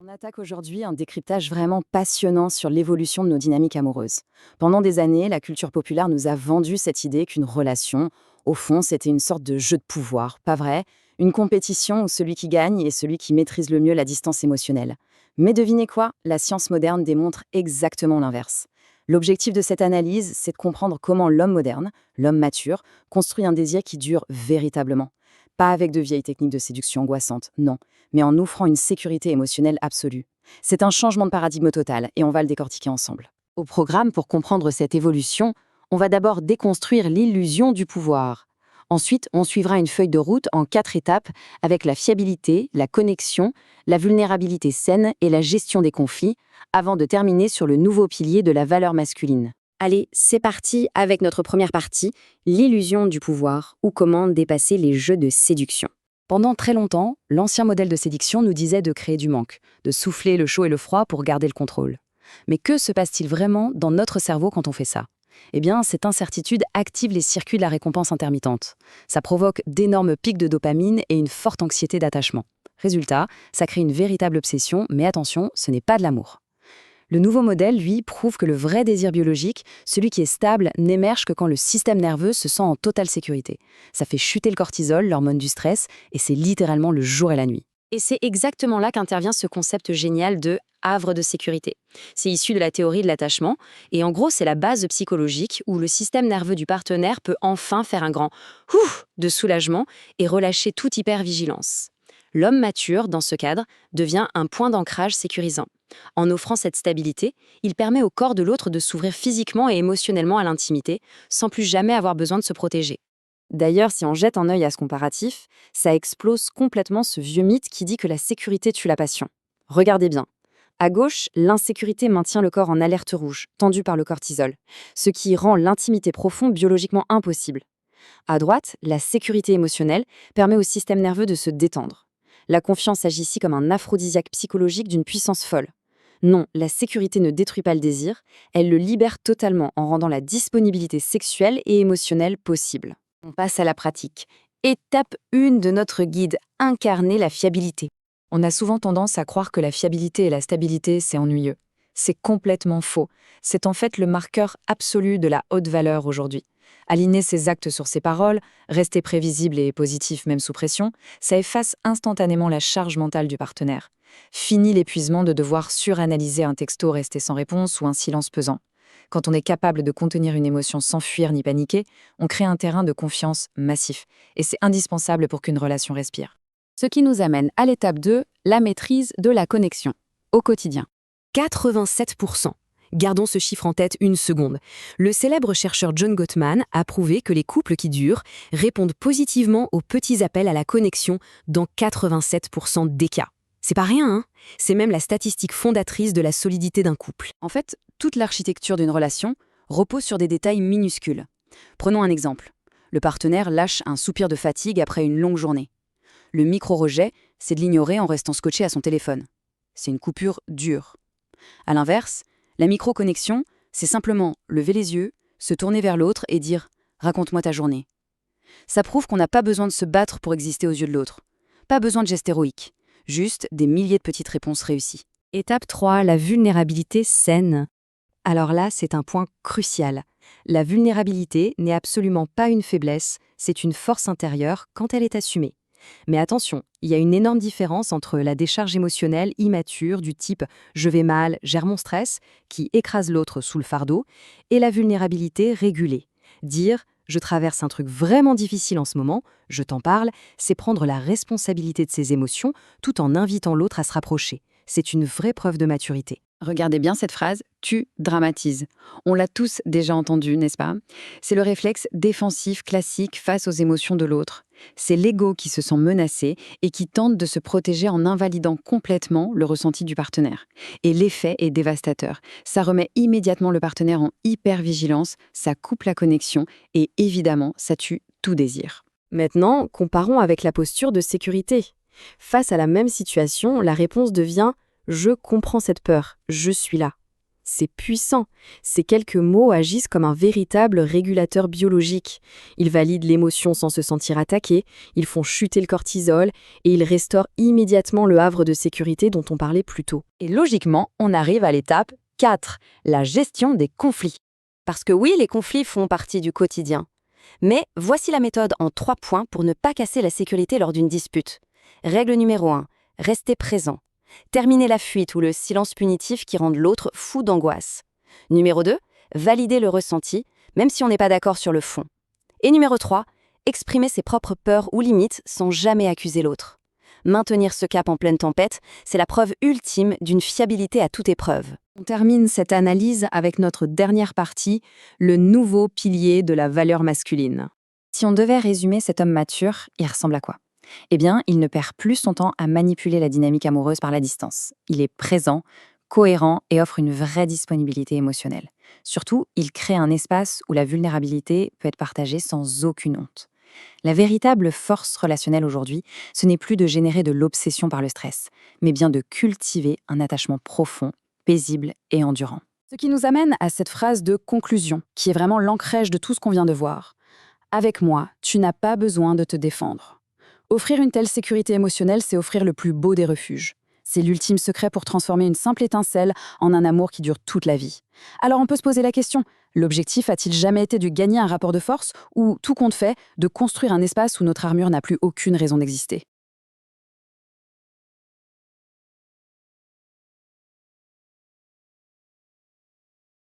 On attaque aujourd'hui un décryptage vraiment passionnant sur l'évolution de nos dynamiques amoureuses. Pendant des années, la culture populaire nous a vendu cette idée qu'une relation, au fond, c'était une sorte de jeu de pouvoir, pas vrai? Une compétition où celui qui gagne est celui qui maîtrise le mieux la distance émotionnelle. Mais devinez quoi? La science moderne démontre exactement l'inverse. L'objectif de cette analyse, c'est de comprendre comment l'homme moderne, l'homme mature, construit un désir qui dure véritablement. Pas avec de vieilles techniques de séduction angoissantes, non, mais en offrant une sécurité émotionnelle absolue. C'est un changement de paradigme total et on va le décortiquer ensemble. Au programme, pour comprendre cette évolution, on va d'abord déconstruire l'illusion du pouvoir. Ensuite, on suivra une feuille de route en 4 étapes avec la fiabilité, la connexion, la vulnérabilité saine et la gestion des conflits, avant de terminer sur le nouveau pilier de la valeur masculine. Allez, c'est parti avec notre première partie, l'illusion du pouvoir ou comment dépasser les jeux de séduction. Pendant très longtemps, l'ancien modèle de séduction nous disait de créer du manque, de souffler le chaud et le froid pour garder le contrôle. Mais que se passe-t-il vraiment dans notre cerveau quand on fait ça? Eh bien, cette incertitude active les circuits de la récompense intermittente. Ça provoque d'énormes pics de dopamine et une forte anxiété d'attachement. Résultat, ça crée une véritable obsession, mais attention, ce n'est pas de l'amour. Le nouveau modèle, lui, prouve que le vrai désir biologique, celui qui est stable, n'émerge que quand le système nerveux se sent en totale sécurité. Ça fait chuter le cortisol, l'hormone du stress, et c'est littéralement le jour et la nuit. Et c'est exactement là qu'intervient ce concept génial de havre de sécurité. C'est issu de la théorie de l'attachement, et en gros, c'est la base psychologique où le système nerveux du partenaire peut enfin faire un grand « ouf » de soulagement et relâcher toute hypervigilance. L'homme mature, dans ce cadre, devient un point d'ancrage sécurisant. En offrant cette stabilité, il permet au corps de l'autre de s'ouvrir physiquement et émotionnellement à l'intimité, sans plus jamais avoir besoin de se protéger. D'ailleurs, si on jette un œil à ce comparatif, ça explose complètement ce vieux mythe qui dit que la sécurité tue la passion. Regardez bien. À gauche, l'insécurité maintient le corps en alerte rouge, tendu par le cortisol, ce qui rend l'intimité profonde biologiquement impossible. À droite, la sécurité émotionnelle permet au système nerveux de se détendre. La confiance agit ici comme un aphrodisiaque psychologique d'une puissance folle. Non, la sécurité ne détruit pas le désir, elle le libère totalement en rendant la disponibilité sexuelle et émotionnelle possible. On passe à la pratique. Étape 1 de notre guide, incarner la fiabilité. On a souvent tendance à croire que la fiabilité et la stabilité, c'est ennuyeux. C'est complètement faux. C'est en fait le marqueur absolu de la haute valeur aujourd'hui. Aligner ses actes sur ses paroles, rester prévisible et positif même sous pression, ça efface instantanément la charge mentale du partenaire. Fini l'épuisement de devoir suranalyser un texto resté sans réponse ou un silence pesant. Quand on est capable de contenir une émotion sans fuir ni paniquer, on crée un terrain de confiance massif. Et c'est indispensable pour qu'une relation respire. Ce qui nous amène à l'étape 2, la maîtrise de la connexion, au quotidien. 87%. Gardons ce chiffre en tête une seconde. Le célèbre chercheur John Gottman a prouvé que les couples qui durent répondent positivement aux petits appels à la connexion dans 87% des cas. C'est pas rien, hein? C'est même la statistique fondatrice de la solidité d'un couple. En fait, toute l'architecture d'une relation repose sur des détails minuscules. Prenons un exemple. Le partenaire lâche un soupir de fatigue après une longue journée. Le micro-rejet, c'est de l'ignorer en restant scotché à son téléphone. C'est une coupure dure. À l'inverse, la micro-connexion, c'est simplement lever les yeux, se tourner vers l'autre et dire « raconte-moi ta journée ». Ça prouve qu'on n'a pas besoin de se battre pour exister aux yeux de l'autre. Pas besoin de gestes héroïques, juste des milliers de petites réponses réussies. Étape 3, la vulnérabilité saine. Alors là, c'est un point crucial. La vulnérabilité n'est absolument pas une faiblesse, c'est une force intérieure quand elle est assumée. Mais attention, il y a une énorme différence entre la décharge émotionnelle immature du type « je vais mal, gère mon stress » qui écrase l'autre sous le fardeau, et la vulnérabilité régulée. Dire « je traverse un truc vraiment difficile en ce moment, je t'en parle », c'est prendre la responsabilité de ses émotions tout en invitant l'autre à se rapprocher. C'est une vraie preuve de maturité. Regardez bien cette phrase « tu dramatises ». On l'a tous déjà entendue, n'est-ce pas? C'est le réflexe défensif classique face aux émotions de l'autre. C'est l'ego qui se sent menacé et qui tente de se protéger en invalidant complètement le ressenti du partenaire. Et l'effet est dévastateur. Ça remet immédiatement le partenaire en hypervigilance, ça coupe la connexion et évidemment, ça tue tout désir. Maintenant, comparons avec la posture de sécurité. Face à la même situation, la réponse devient « je comprends cette peur, je suis là ». C'est puissant. Ces quelques mots agissent comme un véritable régulateur biologique. Ils valident l'émotion sans se sentir attaqué, ils font chuter le cortisol et ils restaurent immédiatement le havre de sécurité dont on parlait plus tôt. Et logiquement, on arrive à l'étape 4, la gestion des conflits. Parce que oui, les conflits font partie du quotidien. Mais voici la méthode en 3 points pour ne pas casser la sécurité lors d'une dispute. Règle numéro 1, restez présent. Terminez la fuite ou le silence punitif qui rendent l'autre fou d'angoisse. Numéro 2, validez le ressenti, même si on n'est pas d'accord sur le fond. Et numéro 3, exprimer ses propres peurs ou limites sans jamais accuser l'autre. Maintenir ce cap en pleine tempête, c'est la preuve ultime d'une fiabilité à toute épreuve. On termine cette analyse avec notre dernière partie, le nouveau pilier de la valeur masculine. Si on devait résumer cet homme mature, il ressemble à quoi? Eh bien, il ne perd plus son temps à manipuler la dynamique amoureuse par la distance. Il est présent, cohérent et offre une vraie disponibilité émotionnelle. Surtout, il crée un espace où la vulnérabilité peut être partagée sans aucune honte. La véritable force relationnelle aujourd'hui, ce n'est plus de générer de l'obsession par le stress, mais bien de cultiver un attachement profond, paisible et endurant. Ce qui nous amène à cette phrase de conclusion, qui est vraiment l'ancrage de tout ce qu'on vient de voir. Avec moi, tu n'as pas besoin de te défendre. Offrir une telle sécurité émotionnelle, c'est offrir le plus beau des refuges. C'est l'ultime secret pour transformer une simple étincelle en un amour qui dure toute la vie. Alors on peut se poser la question, l'objectif a-t-il jamais été de gagner un rapport de force ou, tout compte fait, de construire un espace où notre armure n'a plus aucune raison d'exister?